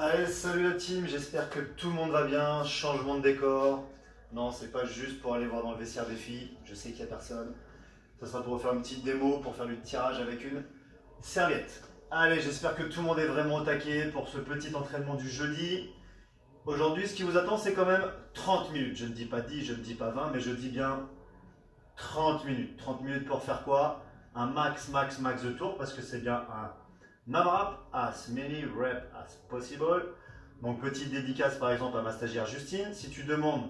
Allez, salut la team, j'espère que tout le monde va bien. Changement de décor. Non, c'est pas juste pour aller voir dans le vestiaire des filles. Je sais qu'il n'y a personne. Ça sera pour faire une petite démo, pour faire du tirage avec une serviette. Allez, j'espère que tout le monde est vraiment au taquet pour ce petit entraînement du jeudi. Aujourd'hui, ce qui vous attend, c'est quand même 30 minutes. Je ne dis pas 10, je ne dis pas 20, mais je dis bien 30 minutes. 30 minutes pour faire quoi? Un max de tours, parce que c'est bien un AMRAP, as many reps as possible. Donc petite dédicace par exemple à ma stagiaire Justine. Si tu demandes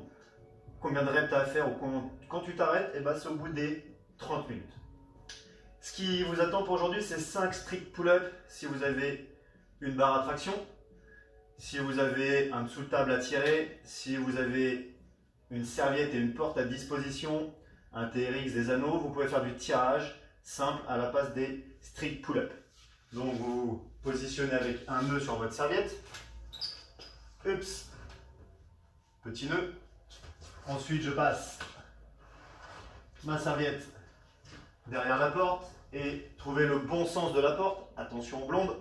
combien de reps tu as à faire ou quand tu t'arrêtes, et ben c'est au bout des 30 minutes. Ce qui vous attend pour aujourd'hui, c'est 5 strict pull-ups si vous avez une barre à traction, si vous avez un dessous de table à tirer, si vous avez une serviette et une porte à disposition, un TRX, des anneaux, vous pouvez faire du tirage simple à la place des strict pull-ups. Donc vous vous positionnez avec un nœud sur votre serviette. Ups. Petit nœud. Ensuite, je passe ma serviette derrière la porte et trouver le bon sens de la porte. Attention blonde.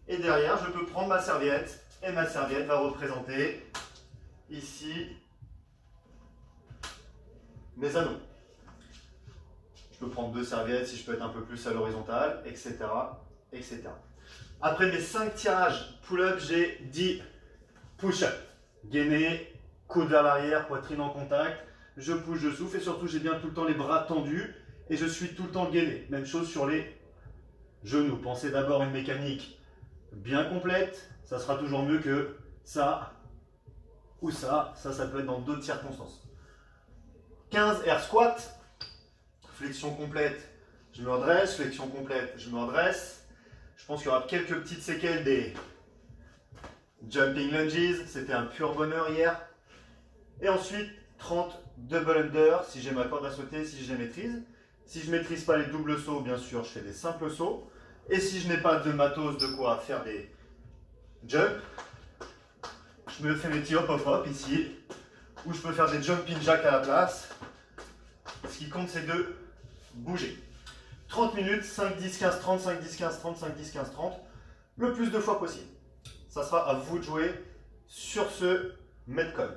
Et derrière, je peux prendre ma serviette et ma serviette va représenter ici mes anneaux. Je peux prendre deux serviettes si je peux être un peu plus à l'horizontale, etc. etc. Après mes 5 tirages pull-up, j'ai 10 push-up. Gainés, coude vers l'arrière, poitrine en contact. Je pousse, je souffle et surtout j'ai bien tout le temps les bras tendus et je suis tout le temps gainé. Même chose sur les genoux. Pensez d'abord une mécanique bien complète. Ça sera toujours mieux que ça ou ça. Ça peut être dans d'autres circonstances. 15 air squat. Flexion complète, je me redresse. Flexion complète, je me redresse. Je pense qu'il y aura quelques petites séquelles des jumping lunges. C'était un pur bonheur hier. Et ensuite, 30 double under si j'ai ma corde à sauter, si je les maîtrise. Si je ne maîtrise pas les doubles sauts, bien sûr, je fais des simples sauts. Et si je n'ai pas de matos de quoi faire des jumps, je me fais mes petits hop ici, où je peux faire des jumping jacks à la place. Ce qui compte, c'est de bouger. 30 minutes, 5, 10, 15, 30, 5, 10, 15, 30, 5, 10, 15, 30, le plus de fois possible. Ça sera à vous de jouer sur ce Metcon.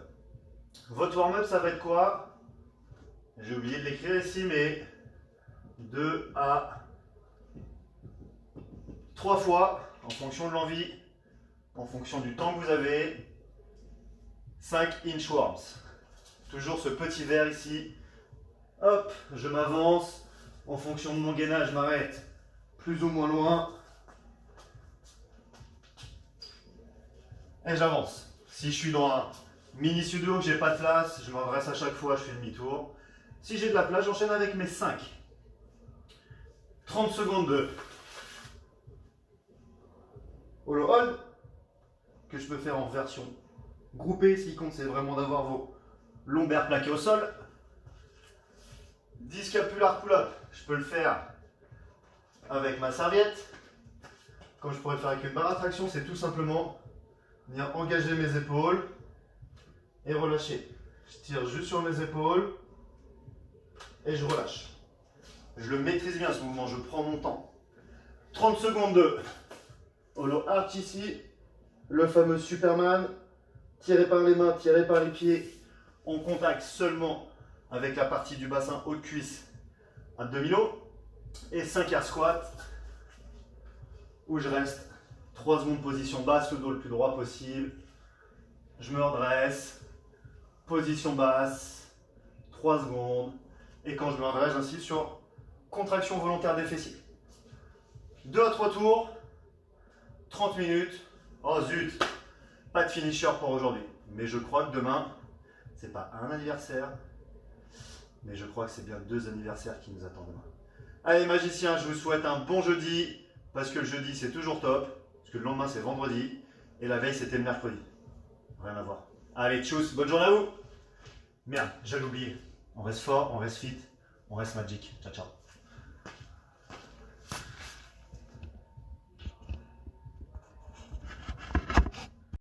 Votre warm-up, ça va être quoi? J'ai oublié de l'écrire ici, mais 2 à 3 fois, en fonction de l'envie, en fonction du temps que vous avez, 5 inchworms. Toujours ce petit verre ici. Hop, je m'avance. En fonction de mon gainage, je m'arrête plus ou moins loin. Et j'avance. Si je suis dans un mini studio, que j'ai pas de place, je m'adresse à chaque fois, je fais demi-tour. Si j'ai de la place, j'enchaîne avec mes 5. 30 secondes de hollow hold, que je peux faire en version groupée. Ce qui compte, c'est vraiment d'avoir vos lombaires plaqués au sol. 10 scapular pull-up, je peux le faire avec ma serviette. Comme je pourrais le faire avec une barre à traction, c'est tout simplement venir engager mes épaules et relâcher. Je tire juste sur mes épaules et je relâche. Je le maîtrise bien ce mouvement, je prends mon temps. 30 secondes de hollow arch ici, le fameux Superman, tiré par les mains, tiré par les pieds, en contact seulement avec la partie du bassin haut de cuisse abdominaux. Et 5 air squat où je reste 3 secondes position basse, le dos le plus droit possible. Je me redresse, position basse, 3 secondes. Et quand je me redresse, j'insiste sur contraction volontaire des fessiers. 2 à 3 tours, 30 minutes. Oh zut, pas de finisher pour aujourd'hui. Mais je crois que demain, c'est pas un anniversaire, mais je crois que c'est bien 2 anniversaires qui nous attendent demain. Allez magiciens, je vous souhaite un bon jeudi, parce que le jeudi c'est toujours top, parce que le lendemain c'est vendredi, et la veille c'était le mercredi. Rien à voir. Allez, tchuss, bonne journée à vous. Merde, j'allais oublier. On reste fort, on reste fit, on reste magic. Ciao, ciao.